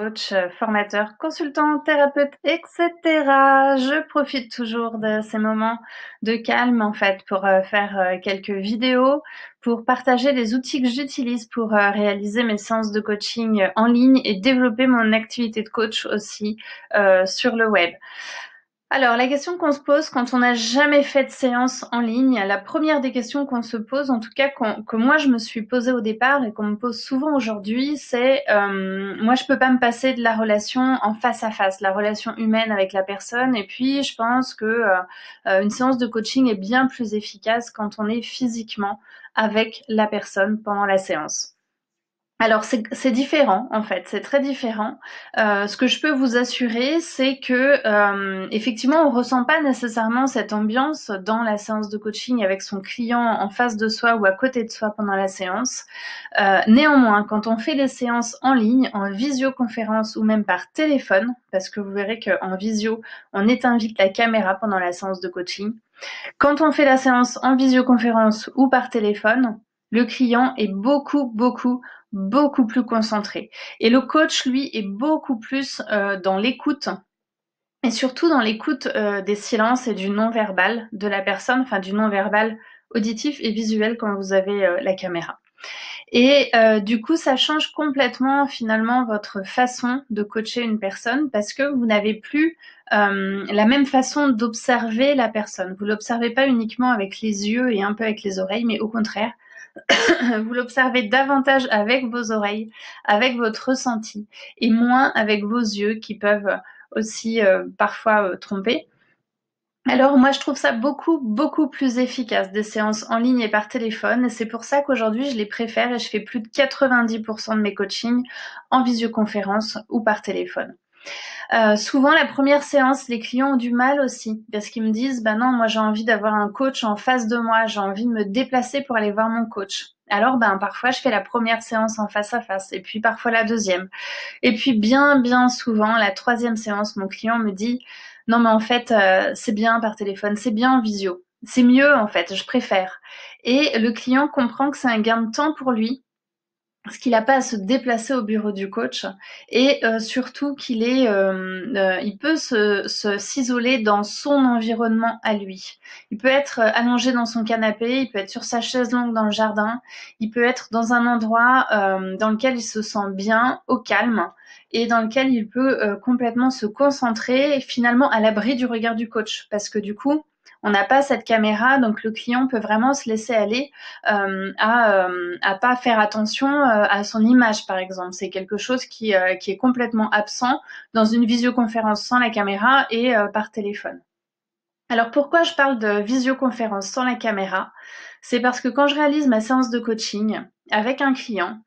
coach, formateur, consultant, thérapeute, etc. Je profite toujours de ces moments de calme en fait pour faire quelques vidéos, pour partager les outils que j'utilise pour réaliser mes séances de coaching en ligne et développer mon activité de coach aussi sur le web. Alors, la question qu'on se pose quand on n'a jamais fait de séance en ligne, la première des questions qu'on se pose, en tout cas que moi je me suis posée au départ et qu'on me pose souvent aujourd'hui, c'est moi je peux pas me passer de la relation en face à face, la relation humaine avec la personne. Et puis je pense que une séance de coaching est bien plus efficace quand on est physiquement avec la personne pendant la séance. Alors c'est différent en fait, c'est très différent. Ce que je peux vous assurer, c'est que effectivement, on ressent pas nécessairement cette ambiance dans la séance de coaching avec son client en face de soi ou à côté de soi pendant la séance. Néanmoins, quand on fait des séances en ligne, en visioconférence ou même par téléphone, parce que vous verrez qu'en visio, on éteint-vite la caméra pendant la séance de coaching. Quand on fait la séance en visioconférence ou par téléphone, le client est beaucoup plus concentré. Et le coach, lui, est beaucoup plus dans l'écoute et surtout dans l'écoute des silences et du non-verbal de la personne, enfin du non-verbal auditif et visuel quand vous avez la caméra. Et du coup, ça change complètement finalement votre façon de coacher une personne parce que vous n'avez plus la même façon d'observer la personne. Vous l'observez pas uniquement avec les yeux et un peu avec les oreilles, mais au contraire, vous l'observez davantage avec vos oreilles, avec votre ressenti, et moins avec vos yeux qui peuvent aussi parfois tromper. Alors moi je trouve ça beaucoup plus efficace des séances en ligne et par téléphone, et c'est pour ça qu'aujourd'hui je les préfère et je fais plus de 90% de mes coachings en visioconférence ou par téléphone. Souvent la première séance, les clients ont du mal aussi parce qu'ils me disent bah non, moi j'ai envie d'avoir un coach en face de moi, j'ai envie de me déplacer pour aller voir mon coach. Alors parfois je fais la première séance en face à face et puis parfois la deuxième. Et puis bien souvent, la troisième séance, mon client me dit non mais en fait c'est bien par téléphone, c'est bien en visio. C'est mieux en fait, je préfère. Et le client comprend que c'est un gain de temps pour lui parce qu'il n'a pas à se déplacer au bureau du coach et surtout il peut s'isoler dans son environnement à lui. Il peut être allongé dans son canapé, il peut être sur sa chaise longue dans le jardin, il peut être dans un endroit dans lequel il se sent bien, au calme et dans lequel il peut complètement se concentrer finalement à l'abri du regard du coach parce que du coup on n'a pas cette caméra, donc le client peut vraiment se laisser aller à pas faire attention à son image, par exemple. C'est quelque chose qui est complètement absent dans une visioconférence sans la caméra et par téléphone. Alors pourquoi je parle de visioconférence sans la caméra? C'est parce que quand je réalise ma séance de coaching avec un client,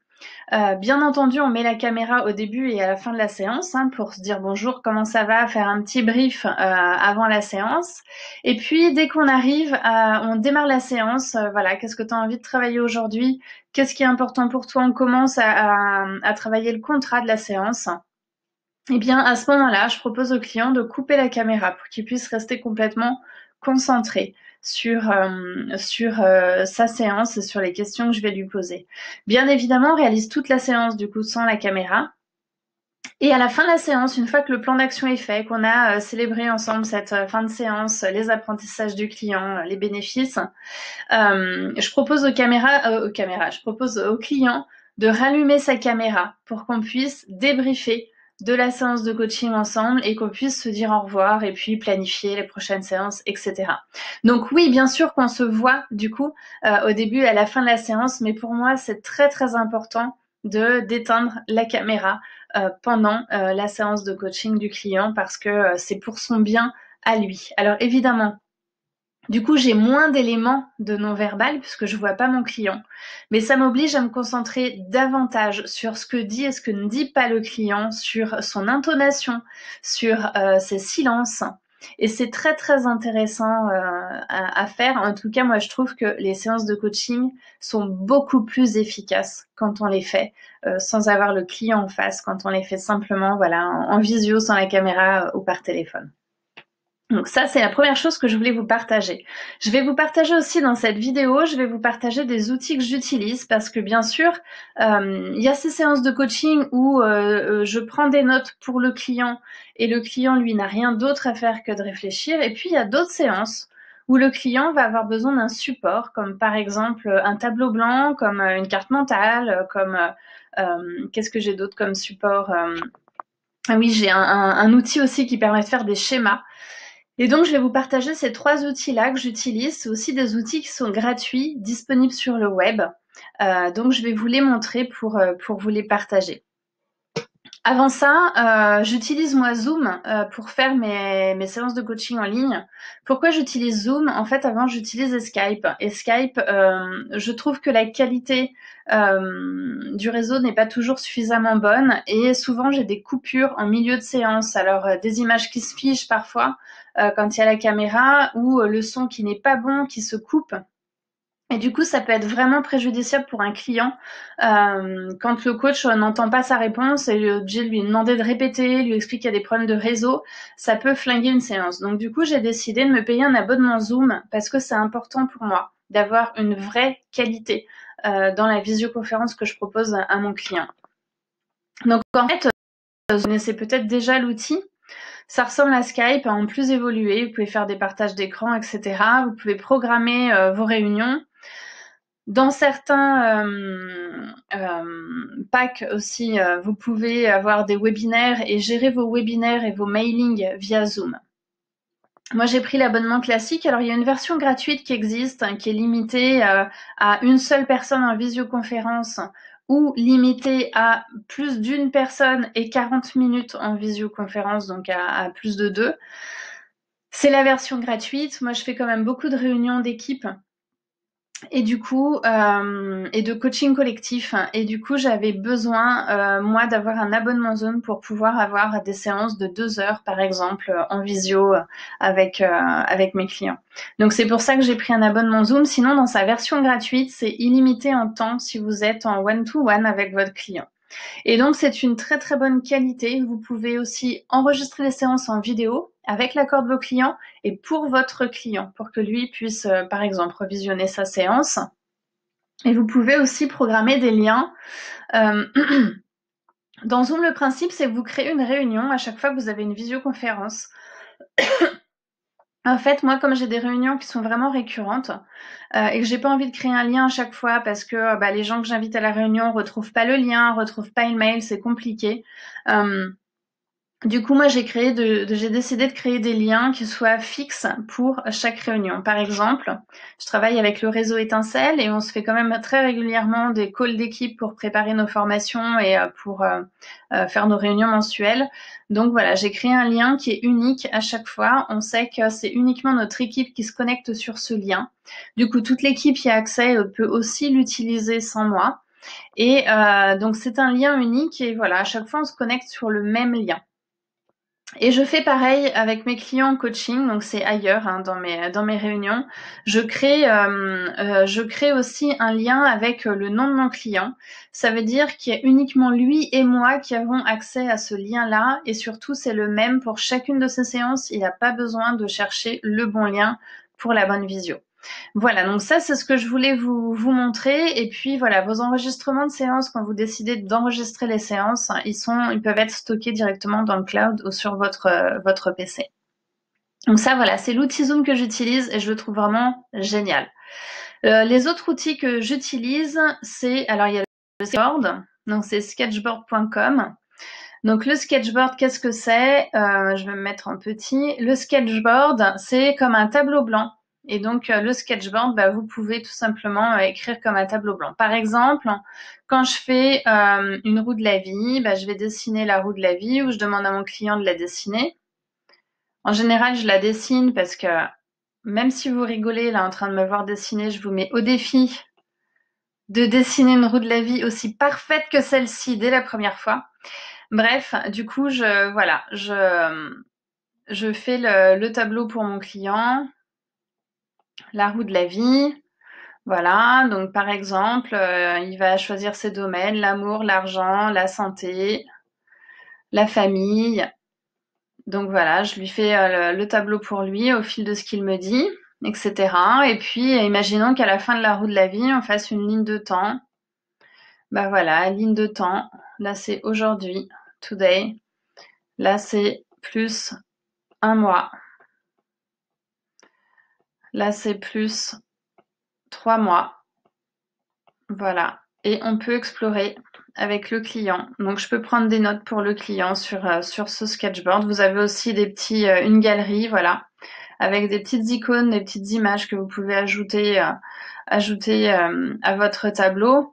bien entendu, on met la caméra au début et à la fin de la séance pour se dire bonjour, comment ça va, faire un petit brief avant la séance. Et puis, dès qu'on arrive, on démarre la séance. Voilà, qu'est-ce que tu as envie de travailler aujourd'hui? Qu'est-ce qui est important pour toi? On commence à travailler le contrat de la séance. Eh bien, à ce moment-là, je propose au client de couper la caméra pour qu'il puisse rester complètement concentré sur sa séance et sur les questions que je vais lui poser. Bien évidemment, on réalise toute la séance du coup sans la caméra. Et à la fin de la séance, une fois que le plan d'action est fait, qu'on a célébré ensemble cette fin de séance, les apprentissages du client, les bénéfices, je propose je propose au client de rallumer sa caméra pour qu'on puisse débriefer de la séance de coaching ensemble et qu'on puisse se dire au revoir et puis planifier les prochaines séances, etc. Donc oui, bien sûr qu'on se voit du coup au début et à la fin de la séance, mais pour moi c'est très important de d'éteindre la caméra pendant la séance de coaching du client parce que c'est pour son bien à lui. Alors évidemment, du coup, j'ai moins d'éléments de non-verbal puisque je vois pas mon client. Mais ça m'oblige à me concentrer davantage sur ce que dit et ce que ne dit pas le client, sur son intonation, sur ses silences. Et c'est très intéressant à faire. En tout cas, moi, je trouve que les séances de coaching sont beaucoup plus efficaces quand on les fait sans avoir le client en face, quand on les fait simplement, voilà, en visio, sans la caméra ou par téléphone. Donc ça, c'est la première chose que je voulais vous partager. Je vais vous partager aussi dans cette vidéo, je vais vous partager des outils que j'utilise parce que bien sûr, il y a ces séances de coaching où je prends des notes pour le client et le client, lui, n'a rien d'autre à faire que de réfléchir. Et puis, il y a d'autres séances où le client va avoir besoin d'un support, comme par exemple un tableau blanc, comme une carte mentale, comme... qu'est-ce que j'ai d'autre comme support Ah oui, j'ai un outil aussi qui permet de faire des schémas. Et donc, je vais vous partager ces 3 outils-là que j'utilise. C'est aussi des outils qui sont gratuits, disponibles sur le web. Donc, je vais vous les montrer pour vous les partager. Avant ça, j'utilise moi Zoom pour faire mes séances de coaching en ligne. Pourquoi j'utilise Zoom? En fait, avant, j'utilisais Skype. Et Skype, je trouve que la qualité du réseau n'est pas toujours suffisamment bonne. Et souvent, j'ai des coupures en milieu de séance. Alors, des images qui se figent parfois quand il y a la caméra ou le son qui n'est pas bon, qui se coupe. Et du coup, ça peut être vraiment préjudiciable pour un client quand le coach n'entend pas sa réponse et est obligé de lui demander de répéter, lui expliquer qu'il y a des problèmes de réseau, ça peut flinguer une séance. Donc du coup, j'ai décidé de me payer un abonnement Zoom parce que c'est important pour moi d'avoir une vraie qualité dans la visioconférence que je propose à mon client. Donc en fait, vous connaissez peut-être déjà l'outil. Ça ressemble à Skype, en plus évolué. Vous pouvez faire des partages d'écran, etc. Vous pouvez programmer vos réunions. Dans certains packs aussi, vous pouvez avoir des webinaires et gérer vos webinaires et vos mailings via Zoom. Moi, j'ai pris l'abonnement classique. Alors, il y a une version gratuite qui existe, qui est limitée à une seule personne en visioconférence ou limitée à plus d'une personne et 40 minutes en visioconférence, donc à plus de 2. C'est la version gratuite. Moi, je fais quand même beaucoup de réunions d'équipe et du coup, et de coaching collectif. Et du coup, j'avais besoin, moi, d'avoir un abonnement Zoom pour pouvoir avoir des séances de 2 heures, par exemple, en visio avec mes clients. Donc, c'est pour ça que j'ai pris un abonnement Zoom. Sinon, dans sa version gratuite, c'est illimité en temps si vous êtes en one-to-one avec votre client. Et donc, c'est une très très bonne qualité. Vous pouvez aussi enregistrer les séances en vidéo avec l'accord de vos clients et pour votre client, pour que lui puisse, par exemple, revisionner sa séance. Et vous pouvez aussi programmer des liens. Dans Zoom, le principe, c'est que vous créez une réunion à chaque fois que vous avez une visioconférence. En fait, moi, comme j'ai des réunions qui sont vraiment récurrentes et que j'ai pas envie de créer un lien à chaque fois parce que les gens que j'invite à la réunion retrouvent pas le lien, retrouvent pas le mail, c'est compliqué. Du coup, moi, j'ai décidé de créer des liens qui soient fixes pour chaque réunion. Par exemple, je travaille avec le réseau Étincelle et on se fait quand même très régulièrement des calls d'équipe pour préparer nos formations et pour faire nos réunions mensuelles. Donc voilà, j'ai créé un lien qui est unique à chaque fois. On sait que c'est uniquement notre équipe qui se connecte sur ce lien. Du coup, toute l'équipe y a accès, peut aussi l'utiliser sans moi. Et donc, c'est un lien unique et voilà, à chaque fois, on se connecte sur le même lien. Et je fais pareil avec mes clients en coaching, donc c'est ailleurs dans mes réunions. Je crée aussi un lien avec le nom de mon client. Ça veut dire qu'il y a uniquement lui et moi qui avons accès à ce lien-là et surtout c'est le même pour chacune de ces séances. Il n'a pas besoin de chercher le bon lien pour la bonne visio. Voilà, donc ça c'est ce que je voulais vous montrer. Et puis voilà, vos enregistrements de séances, quand vous décidez d'enregistrer les séances, ils peuvent être stockés directement dans le cloud ou sur votre PC. Donc ça voilà, c'est l'outil Zoom que j'utilise et je le trouve vraiment génial. Les autres outils que j'utilise, alors il y a le sketchboard, donc c'est sketchboard.com. Donc le sketchboard, qu'est-ce que c'est? Je vais me mettre en petit. Le sketchboard, c'est comme un tableau blanc. Et donc le sketchboard, vous pouvez tout simplement écrire comme un tableau blanc. Par exemple, quand je fais une roue de la vie, je vais dessiner la roue de la vie ou je demande à mon client de la dessiner. En général, je la dessine parce que même si vous rigolez là en train de me voir dessiner, je vous mets au défi de dessiner une roue de la vie aussi parfaite que celle-ci dès la première fois. Bref, du coup, je fais le tableau pour mon client, la roue de la vie. Voilà, donc par exemple, il va choisir ses domaines, l'amour, l'argent, la santé, la famille, Donc voilà, je lui fais le tableau pour lui au fil de ce qu'il me dit, etc. Et puis, imaginons qu'à la fin de la roue de la vie, on fasse une ligne de temps. Bah voilà, ligne de temps. Là, c'est aujourd'hui, today. Là, c'est plus un mois. Là, c'est plus 3 mois. Voilà. Et on peut explorer avec le client. Donc, je peux prendre des notes pour le client sur ce sketchboard. Vous avez aussi une galerie, voilà, avec des petites icônes, des petites images que vous pouvez ajouter à votre tableau.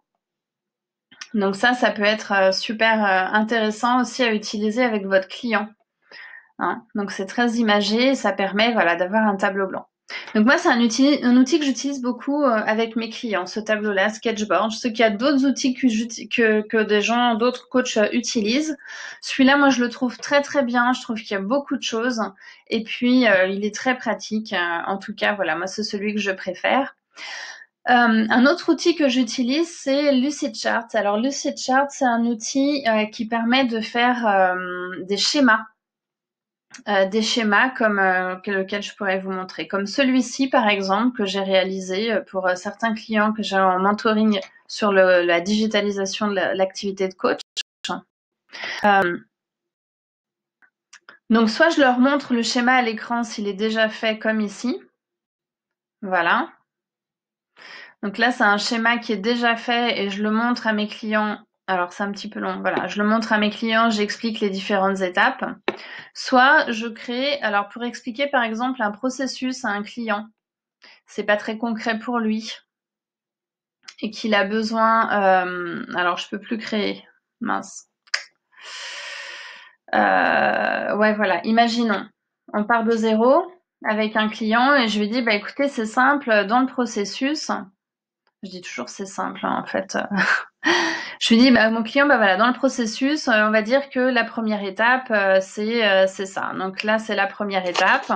Donc ça peut être super intéressant aussi à utiliser avec votre client. Hein. Donc c'est très imagé et ça permet voilà, d'avoir un tableau blanc. Donc moi, c'est un outil que j'utilise beaucoup avec mes clients, ce tableau-là, Sketchboard. Je sais qu'il y a d'autres outils que d'autres coachs utilisent. Celui-là, moi, je le trouve très très bien. Je trouve qu'il y a beaucoup de choses. Et puis, il est très pratique. En tout cas, voilà, moi, c'est celui que je préfère. Un autre outil que j'utilise, c'est Lucidchart. Alors Lucidchart, c'est un outil qui permet de faire des schémas comme lequel je pourrais vous montrer. Comme celui-ci, par exemple, que j'ai réalisé pour certains clients que j'ai en mentoring sur la digitalisation de l'activité de coach. Donc, soit je leur montre le schéma à l'écran s'il est déjà fait comme ici. Voilà. Donc là, c'est un schéma qui est déjà fait et je le montre à mes clients. Alors, c'est un petit peu long. Voilà, je le montre à mes clients, j'explique les différentes étapes. Soit je crée, alors pour expliquer par exemple un processus à un client, c'est pas très concret pour lui et qu'il a besoin. Alors, je peux plus créer. Mince. Ouais, voilà. Imaginons, on part de zéro avec un client et je lui dis, bah écoutez, c'est simple, dans le processus. Je dis toujours c'est simple, hein, en fait. Je lui dis, bah, mon client, bah voilà, dans le processus, on va dire que la première étape, c'est ça. Donc là, c'est la première étape.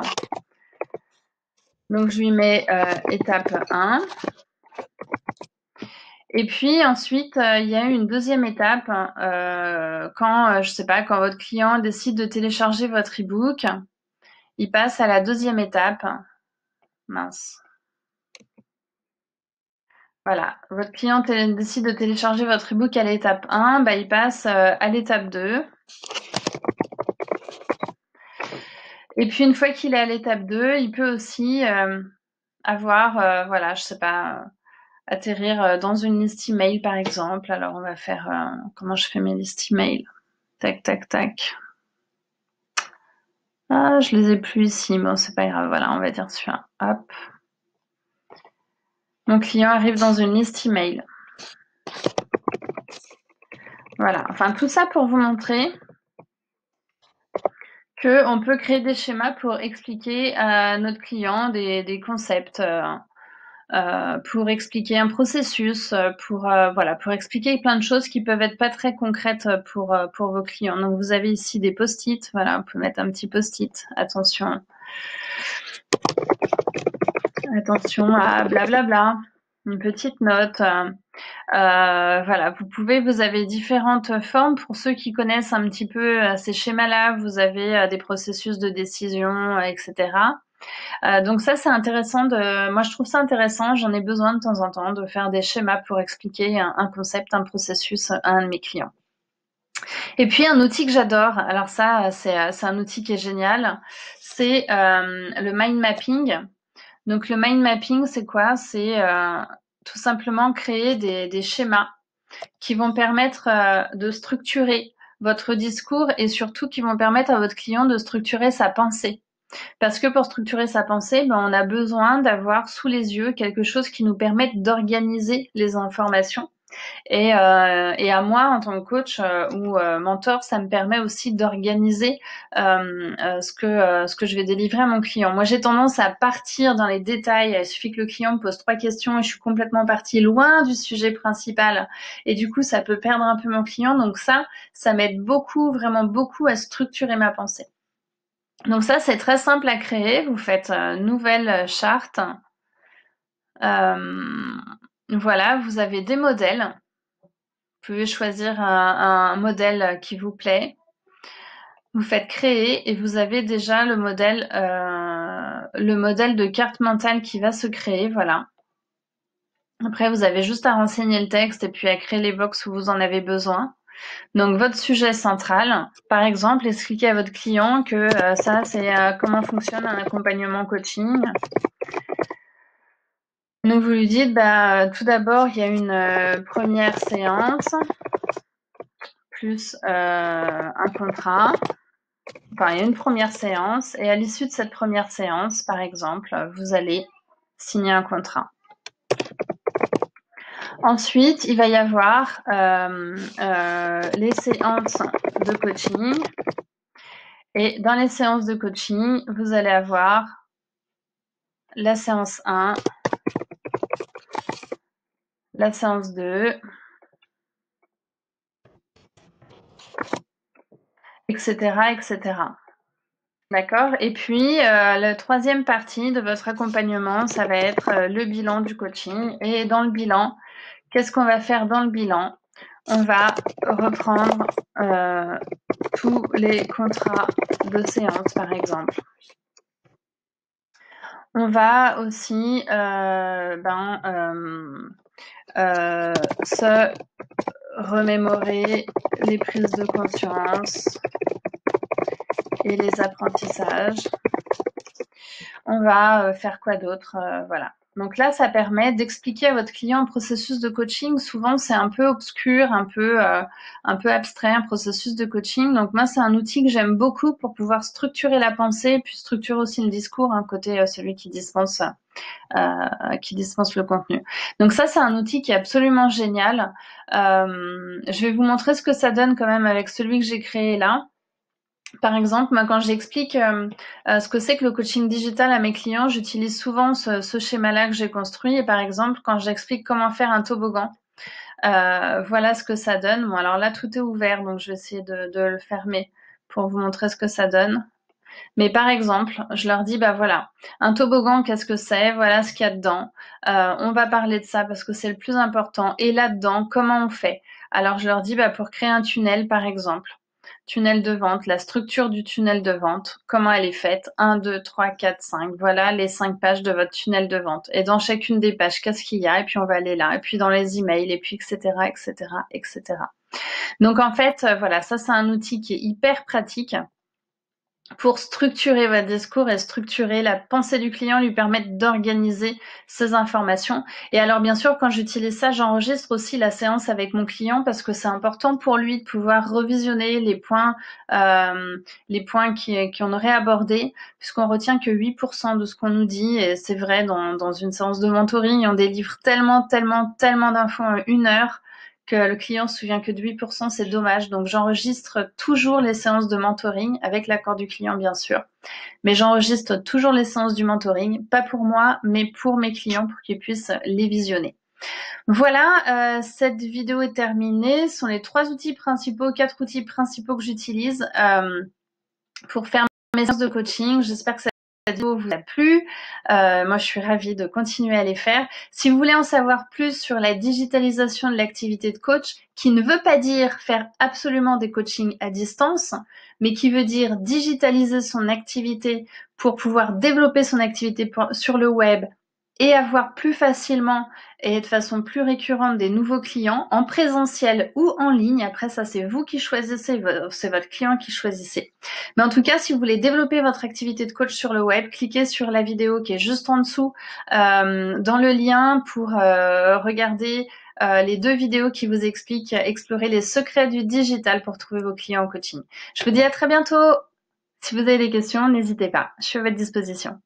Donc je lui mets étape 1. Et puis ensuite, il y a une deuxième étape quand, je sais pas, quand votre client décide de télécharger votre e-book, il passe à la deuxième étape. Mince. Voilà, votre client décide de télécharger votre e-book à l'étape 1, bah, il passe à l'étape 2. Et puis une fois qu'il est à l'étape 2, il peut aussi avoir, voilà, je sais pas, atterrir dans une liste email par exemple. Alors on va faire, comment je fais mes listes email? Tac, tac, tac. Ah, je les ai plus ici, bon c'est pas grave, voilà, on va dire celui-là. Hop. Mon client arrive dans une liste email. Voilà, enfin tout ça pour vous montrer qu'on peut créer des schémas pour expliquer à notre client des concepts, pour expliquer un processus, pour expliquer plein de choses qui peuvent être pas très concrètes pour vos clients. Donc vous avez ici des post-it, voilà, vous pouvez mettre un petit post-it, attention à blablabla, une petite note. Voilà, vous avez différentes formes. Pour ceux qui connaissent un petit peu ces schémas-là, vous avez des processus de décision, etc. Donc ça, c'est intéressant. Moi, je trouve ça intéressant. J'en ai besoin de temps en temps de faire des schémas pour expliquer un concept, un processus à un de mes clients. Et puis un outil que j'adore. Alors ça, c'est un outil qui est génial. C'est le mind mapping. Donc le mind mapping, c'est quoi? C'est tout simplement créer des schémas qui vont permettre de structurer votre discours et surtout qui vont permettre à votre client de structurer sa pensée. Parce que pour structurer sa pensée, ben, on a besoin d'avoir sous les yeux quelque chose qui nous permette d'organiser les informations. Et à moi, en tant que coach ou mentor, ça me permet aussi d'organiser ce que je vais délivrer à mon client. Moi, j'ai tendance à partir dans les détails. Il suffit que le client me pose 3 questions et je suis complètement partie loin du sujet principal. Et du coup, ça peut perdre un peu mon client. Donc ça m'aide beaucoup, vraiment beaucoup à structurer ma pensée. Donc ça, c'est très simple à créer. Vous faites nouvelle charte. Voilà, vous avez des modèles. Vous pouvez choisir un modèle qui vous plaît. Vous faites créer et vous avez déjà le modèle de carte mentale qui va se créer, voilà. Après, vous avez juste à renseigner le texte et puis à créer les box où vous en avez besoin. Donc, votre sujet central, par exemple, expliquez à votre client que ça, c'est comment fonctionne un accompagnement coaching. Donc, vous lui dites, tout d'abord, il y a une première séance plus un contrat. Enfin, il y a une première séance et à l'issue de cette première séance, par exemple, vous allez signer un contrat. Ensuite, il va y avoir les séances de coaching. Et dans les séances de coaching, vous allez avoir la séance 1, la séance 2, etc., etc. D'accord? Et puis, la troisième partie de votre accompagnement, ça va être le bilan du coaching. Et dans le bilan, qu'est-ce qu'on va faire dans le bilan? On va reprendre tous les contrats de séance, par exemple. On va aussi se remémorer les prises de conscience et les apprentissages. On va faire quoi d'autre? Voilà. Donc là, ça permet d'expliquer à votre client un processus de coaching. Souvent, c'est un peu obscur, un peu abstrait, un processus de coaching. Donc moi, c'est un outil que j'aime beaucoup pour pouvoir structurer la pensée et puis structurer aussi le discours, côté celui qui dispense le contenu. Donc ça, c'est un outil qui est absolument génial. Je vais vous montrer ce que ça donne quand même avec celui que j'ai créé là. Par exemple, moi, quand j'explique ce que c'est que le coaching digital à mes clients, j'utilise souvent ce schéma-là que j'ai construit. Et par exemple, quand j'explique comment faire un toboggan, voilà ce que ça donne. Bon, alors là, tout est ouvert, donc je vais essayer de le fermer pour vous montrer ce que ça donne. Mais par exemple, je leur dis, voilà, un toboggan, qu'est-ce que c'est? Voilà ce qu'il y a dedans. On va parler de ça parce que c'est le plus important. Et là-dedans, comment on fait? Alors, je leur dis, pour créer un tunnel, par exemple, tunnel de vente, la structure du tunnel de vente, comment elle est faite? 1, 2, 3, 4, 5. Voilà les 5 pages de votre tunnel de vente. Et dans chacune des pages, qu'est-ce qu'il y a? Et puis, on va aller là. Et puis, dans les emails, et puis, etc., etc., etc. Donc, en fait, voilà, ça, c'est un outil qui est hyper pratique pour structurer votre discours et structurer la pensée du client, lui permettre d'organiser ses informations. Et alors, bien sûr, quand j'utilise ça, j'enregistre aussi la séance avec mon client parce que c'est important pour lui de pouvoir revisionner les points qu'on aurait abordés, puisqu'on retient que 8% de ce qu'on nous dit, et c'est vrai, dans une séance de mentoring, on délivre tellement d'infos en 1 heure que le client se souvient que de 8%, c'est dommage. Donc, j'enregistre toujours les séances de mentoring, avec l'accord du client, bien sûr. Mais j'enregistre toujours les séances du mentoring, pas pour moi, mais pour mes clients, pour qu'ils puissent les visionner. Voilà, cette vidéo est terminée. Ce sont les 4 outils principaux que j'utilise pour faire mes séances de coaching. J'espère que cette vidéo vous a plu. Moi, je suis ravie de continuer à les faire. Si vous voulez en savoir plus sur la digitalisation de l'activité de coach, qui ne veut pas dire faire absolument des coachings à distance, mais qui veut dire digitaliser son activité pour pouvoir développer son activité sur le web et avoir plus facilement et de façon plus récurrente des nouveaux clients en présentiel ou en ligne. Après, ça, c'est vous qui choisissez, c'est votre client qui choisissez. Mais en tout cas, si vous voulez développer votre activité de coach sur le web, cliquez sur la vidéo qui est juste en dessous dans le lien pour regarder les 2 vidéos qui vous expliquent explorer les secrets du digital pour trouver vos clients en coaching. Je vous dis à très bientôt. Si vous avez des questions, n'hésitez pas. Je suis à votre disposition.